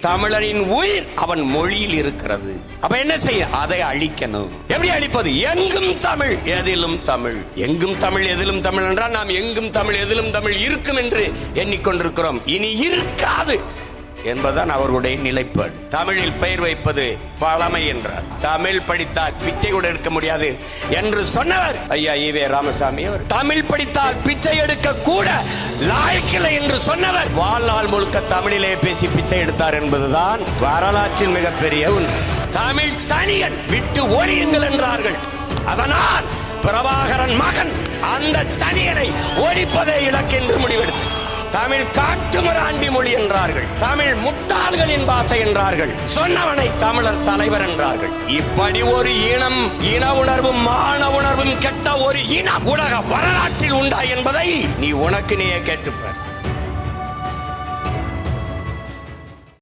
தமிழனின் உயிர் அவன் மொழியில் இருக்கிறது. அப்ப என்ன செய்ய? அதை அழிக்கணும். எப்படி அழிப்பது? எங்கும் தமிழ் எதிலும் தமிழ். எங்கும் தமிழ் எதிலும் தமிழ் என்றால் நாம் எங்கும் தமிழ் எதிலும் தமிழ் இருக்கும் என்று எண்ணிக்கொண்டிருக்கிறோம். இனி இருக்காது என்பதுதான் அவர்களுடைய நிலைப்பாடு. தமிழில் பெயர் வைப்பது பழமை என்றார். தமிழ் படித்தால் பிச்சை கூட எடுக்க முடியாது என்று சொன்னவர் ஐயா ஈவே ராமசாமி அவர். தமிழ் படித்தால் பிச்சை எடுக்க கூட லாயக்கில்லை என்று சொன்னவர் வாழ்நாள் முழுக்க தமிழிலே பேசி பிச்சை எடுத்தார் என்பதுதான் வரலாற்றின் மிகப்பெரிய உண்மை. தமிழ் சனியன் விட்டு ஒழியுங்கள் என்றார்கள். அதனால் பிரபாகரன் மகன் அந்த சனியனை ஒழிப்பதே இலக்கு என்று முடிவெடுத்து தமிழ் காட்டுமிராண்டி மொழி என்றார்கள். தமிழ் முட்டாள்களின் பாஷை என்றார்கள். சொன்னவனை தமிழர் தலைவர் என்றார்கள். இப்படி ஒரு இனம், இன உணர்வும் மான உணர்வும் கெட்ட ஒரு இனம் உலக வரலாற்றில் உண்டா என்பதை நீ உனக்கு நீயே கேட்டுப்பார்.